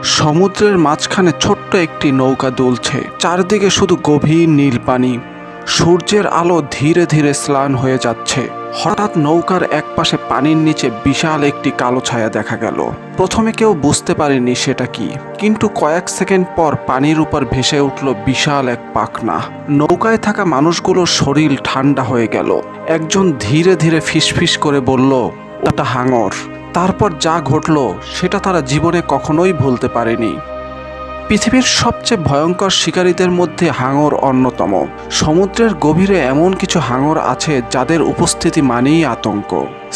সমুদ্রের মাঝখানে ছোট্ট একটি নৌকা দুলছে, চারদিকে শুধু গভীর নীল পানি। সূর্যের আলো ধীরে ধীরে ম্লান হয়ে যাচ্ছে। হঠাৎ নৌকার একপাশে পানির নিচে বিশাল একটি কালো ছায়া দেখা গেল। প্রথমে কেউ বুঝতে পারেনি সেটা কি, কিন্তু কয়েক সেকেন্ড পর পানির উপর ভেসে উঠল বিশাল এক পাখনা। নৌকায় থাকা মানুষগুলোর শরীর ঠান্ডা হয়ে গেল। একজন ধীরে ধীরে ফিসফিস করে বলল, ওটা হাঙর। তারপর যা ঘটল সেটা তারা জীবনে কখনোই ভুলতে পারেনি। পৃথিবীর সবচেয়ে ভয়ঙ্কর শিকারীদের মধ্যে হাঙর অন্যতম। সমুদ্রের গভীরে এমন কিছু হাঙর আছে যাদের উপস্থিতি মানেই আতঙ্ক।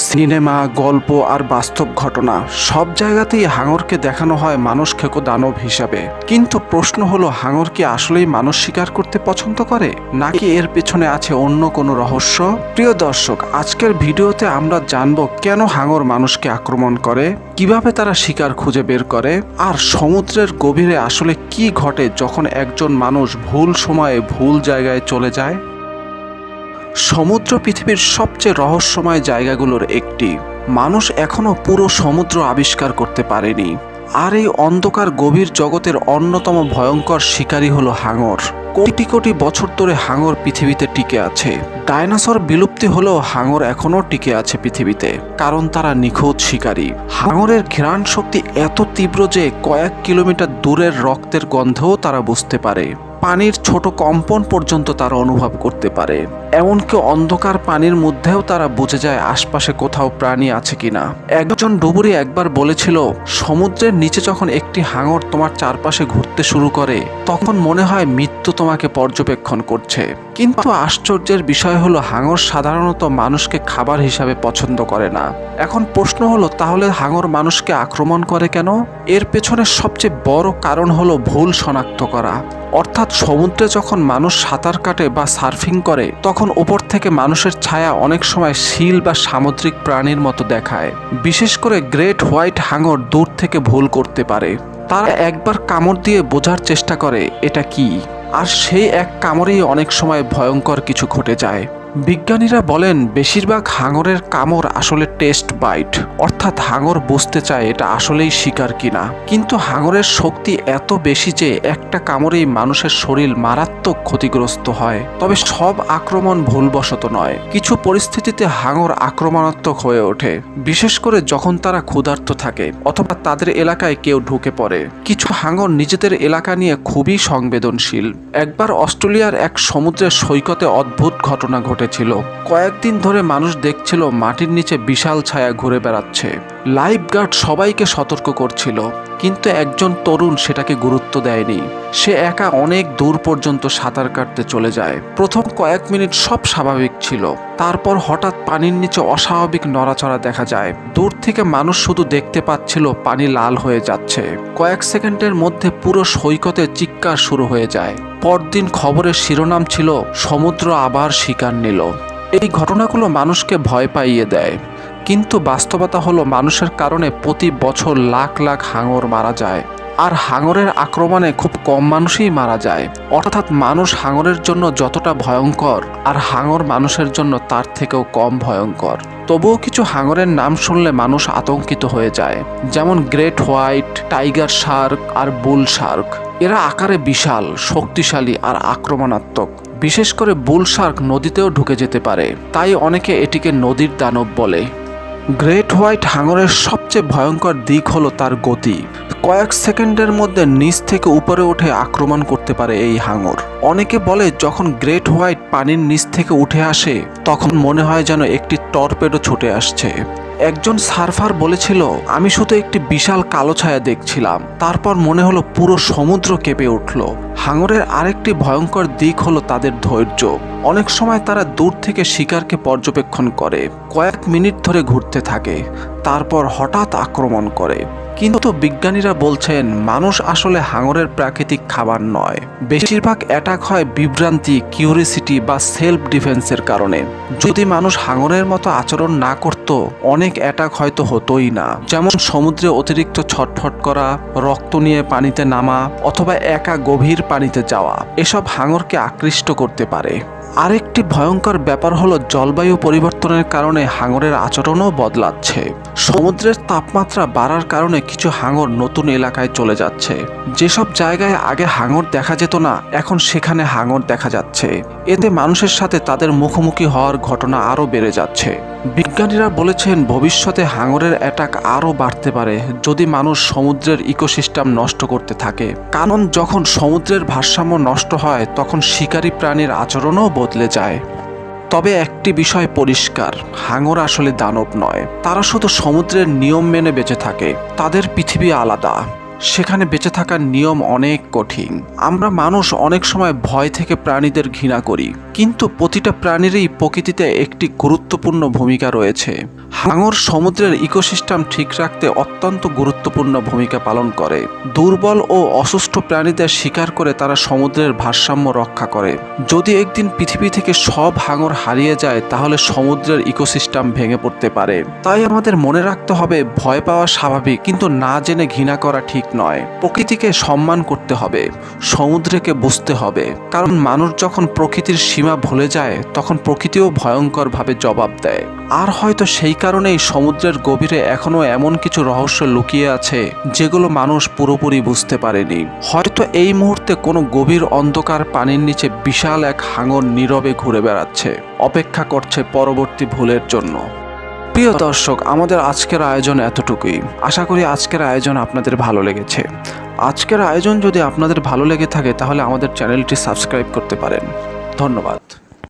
সিনেমা, গল্প আর বাস্তব ঘটনা সব জায়গাতেই হাঙরকে দেখানো হয় মানুষ খেকো দানব হিসাবে। কিন্তু প্রশ্ন হলো, হাঙর কি আসলেই মানুষ শিকার করতে পছন্দ করে, নাকি এর পেছনে আছে অন্য কোনো রহস্য? প্রিয় দর্শক, আজকের ভিডিওতে আমরা জানব কেন হাঙর মানুষকে আক্রমণ করে, কিভাবে তারা শিকার খুঁজে বের করে, আর সমুদ্রের গভীরে আসলে কি ঘটে যখন একজন মানুষ ভুল সময়ে ভুল জায়গায় চলে যায়। সমুদ্র পৃথিবীর সবচেয়ে রহস্যময় জায়গাগুলোর একটি। মানুষ এখনো পুরো সমুদ্র আবিষ্কার করতে পারেনি। আর এই অন্ধকার গভীর জগতের অন্যতম ভয়ঙ্কর শিকারী হলো হাঙর। কোটি কোটি বছর ধরে হাঙর পৃথিবীতে টিকে আছে। ডায়নোসর বিলুপ্তি হলেও হাঙর এখনও টিকে আছে পৃথিবীতে, কারণ তারা নিখুঁত শিকারী। হাঙরের ঘ্রাণ শক্তি এত তীব্র যে কয়েক কিলোমিটার দূরের রক্তের গন্ধেও তারা বুঝতে পারে। পানির ছোট কম্পন পর্যন্ত তারা অনুভব করতে পারে। এমনকি অন্ধকার পানির মধ্যেও তারা বুঝে যায় আশপাশে কোথাও প্রাণী আছে কিনা। একজন ডুবুরি একবার বলেছিল, সমুদ্রের নিচে যখন একটি হাঙর তোমার চারপাশে ঘুরতে শুরু করে তখন মনে হয় মৃত্যু তোমাকে পর্যবেক্ষণ করছে। কিন্তু আশ্চর্যের বিষয় হলো, হাঙর সাধারণত মানুষকে খাবার হিসাবে পছন্দ করে না। এখন প্রশ্ন হলো, তাহলে হাঙর মানুষকে আক্রমণ করে কেন? এর পেছনে সবচেয়ে বড় কারণ হলো ভুল শনাক্ত করা। অর্থাৎ সমুদ্রে যখন মানুষ সাঁতার কাটে বা সার্ফিং করে তখন উপর থেকে মানুষের ছায়া অনেক সময় সিল বা সামুদ্রিক প্রাণীর মতো দেখায়। বিশেষ করে গ্রেট হোয়াইট হাঙর দূর থেকে ভুল করতে পারে। তারা একবার কামড় দিয়ে বোঝার চেষ্টা করে এটা কি, আর সেই এক কামড়েই অনেক সময় ভয়ঙ্কর কিছু ঘটে যায়। বিজ্ঞানীরা বলেন, বেশিরভাগ হাঙরের কামড় আসলে টেস্ট বাইট, অর্থাৎ হাঙর বুঝতে চায় এটা আসলেই শিকার কিনা। কিন্তু হাঙরের শক্তি এত বেশি যে একটা কামড়েই মানুষের শরীর মারাত্মক ক্ষতিগ্রস্ত হয়। তবে সব আক্রমণ ভুলবশত নয়। কিছু পরিস্থিতিতে হাঙর আক্রমণাত্মক হয়ে ওঠে, বিশেষ করে যখন তারা ক্ষুধার্ত থাকে অথবা তাদের এলাকায় কেউ ঢুকে পড়ে। কিছু হাঙর নিজেদের এলাকা নিয়ে খুবই সংবেদনশীল। একবার অস্ট্রেলিয়ার এক সমুদ্রের সৈকতে অদ্ভুত ঘটনা ঘটেছিল। কয়েকদিন ধরে মানুষ দেখছিল মাটির নিচে বিশাল ছায়া ঘুরে বেড়াচ্ছে। লাইফ গার্ড সবাইকে সতর্ক করছিল, কিন্তু একজন তরুণ সেটাকে গুরুত্ব দেয়নি। সে একা অনেক দূর পর্যন্ত সাঁতার কাটতে চলে যায়। প্রথম কয়েক মিনিট সব স্বাভাবিক ছিল, তারপর হঠাৎ পানির নিচে অস্বাভাবিক নড়াচড়া দেখা যায়। দূর থেকে মানুষ শুধু দেখতে পাচ্ছিল পানি লাল হয়ে যাচ্ছে। কয়েক সেকেন্ডের মধ্যে পুরো সৈকতে চিৎকার শুরু হয়ে যায়। পরদিন খবরের শিরোনাম ছিল, সমুদ্র আবার শিকার নিল। এই ঘটনাগুলো মানুষকে ভয় পাইয়ে দেয়, কিন্তু বাস্তবতা হলো মানুষের কারণে প্রতি বছর লাখ লাখ হাঙর মারা যায়। আর হাঙরের আক্রমণে খুব কম মানুষই মারা যায়। অর্থাৎ মানুষ হাঙরের জন্য যতটা ভয়ঙ্কর, আর হাঙর মানুষের জন্য তার থেকেও কম ভয়ঙ্কর। তবুও কিছু হাঙরের নাম শুনলে মানুষ আতঙ্কিত হয়ে যায়, যেমন গ্রেট হোয়াইট, টাইগার শার্ক আর বুল শার্ক। এরা আকারে বিশাল, শক্তিশালী আর আক্রমণাত্মক। বিশেষ করে বুল শার্ক নদীতেও ঢুকে যেতে পারে, তাই অনেকে এটিকে নদীর দানব বলে। গ্রেট হোয়াইট হাঙরের সবচেয়ে ভয়ঙ্কর দিক হলো তার গতি। কয়েক সেকেন্ডের মধ্যে নিচ থেকে উপরে উঠে আক্রমণ করতে পারে এই হাঙর। অনেকে বলে, যখন গ্রেট হোয়াইট পানির নিচ থেকে উঠে আসে তখন মনে হয় যেন একটি টর্পেডো ছুটে আসছে। একজন সার্ফার বলেছিল, আমি শুধু একটি বিশাল কালো ছায়া দেখছিলাম, তারপর মনে হলো পুরো সমুদ্র কেঁপে উঠল। হাঙরের আরেকটি ভয়ঙ্কর দিক হলো তাদের ধৈর্য। অনেক সময় তারা দূর থেকে শিকারকে পর্যবেক্ষণ করে, কয়েক মিনিট ধরে ঘুরতে থাকে, তারপর হঠাৎ আক্রমণ করে। কিন্তু বিজ্ঞানীরা বলছেন, মানুষ আসলে হাঙরের প্রাকৃতিক খাবার নয়। বেশিরভাগ অ্যাটাক হয় বিভ্রান্তি, কিউরিসিটি বা সেলফ ডিফেন্সের কারণে। যদি মানুষ হাঙরের মতো আচরণ না করত, অনেক অ্যাটাক হয়তো হতোই না। যেমন সমুদ্রে অতিরিক্ত ছটফট করা, রক্ত নিয়ে পানিতে নামা, অথবা একা গভীর পানিতে যাওয়া। এসব হাঙরকে আকৃষ্ট করতে পারে। আরেকটি ভয়ঙ্কর ব্যাপার হলো জলবায়ু পরিবর্তনের কারণে হাঙরের আচরণও বদলাচ্ছে। সমুদ্রের তাপমাত্রা বাড়ার কারণে কিছু হাঙর নতুন এলাকায় চলে যাচ্ছে। যেসব জায়গায় আগে হাঙর দেখা যেত না, এখন সেখানে হাঙর দেখা যাচ্ছে। এতে মানুষের সাথে তাদের মুখোমুখি হওয়ার ঘটনা আরও বেড়ে যাচ্ছে। বিজ্ঞানীরা বলেছেন ভবিষ্যতে হাঙরের অ্যাটাক আরও বাড়তে পারে যদি মানুষ সমুদ্রের ইকোসিস্টেম নষ্ট করতে থাকে। কারণ যখন সমুদ্রের ভারসাম্য নষ্ট হয় তখন শিকারী প্রাণীর আচরণও বদলে যায়। তবে একটি বিষয় পরিষ্কার, হাঙর আসলে দানব নয়। তারা শুধু সমুদ্রের নিয়ম মেনে বেঁচে থাকে। তাদের পৃথিবী আলাদা, সেখানে বেঁচে থাকার নিয়ম অনেক কঠিন। আমরা মানুষ অনেক সময় ভয় থেকে প্রাণীদের ঘৃণা করি, কিন্তু প্রতিটা প্রাণীরই প্রকৃতিতে একটি গুরুত্বপূর্ণ ভূমিকা রয়েছে। হাঙর সমুদ্রের ইকোসিস্টেম ঠিক রাখতে অত্যন্ত গুরুত্বপূর্ণ ভূমিকা পালন করে। দুর্বল ও অসুস্থ প্রাণীদের শিকার করে তারা সমুদ্রের ভারসাম্য রক্ষা করে। যদি একদিন পৃথিবী থেকে সব হাঙর হারিয়ে যায় তাহলে সমুদ্রের ইকোসিস্টেম ভেঙে পড়তে পারে। তাই আমাদের মনে রাখতে হবে, ভয় পাওয়া স্বাভাবিক, কিন্তু না জেনে ঘৃণা করা ঠিক নয়। প্রকৃতিকে সম্মান করতে হবে, সমুদ্রকে বুঝতে হবে, কারণ মানুষ যখন প্রকৃতির সীমা ভুলে যায় তখন প্রকৃতিও ভয়ঙ্করভাবে জবাব দেয়। আর হয়তো সেই কারণেই সমুদ্রের গভীরে এখনো এমন কিছু রহস্য লুকিয়ে আছে যেগুলো মানুষ পুরোপুরি বুঝতে পারেনি। হয়তো এই মুহূর্তে কোনো গভীর অন্ধকার পানির নিচে বিশাল এক হাঙর নীরবে ঘুরে বেড়াচ্ছে, অপেক্ষা করছে পরবর্তী ভুলের জন্য। প্রিয় দর্শক, আমাদের আজকের আয়োজন এতটুকুই। আশা করি আজকের আয়োজন আপনাদের ভালো লেগেছে। আজকের আয়োজন যদি আপনাদের ভালো লেগে থাকে তাহলে আমাদের চ্যানেলটি সাবস্ক্রাইব করতে পারেন। ধন্যবাদ।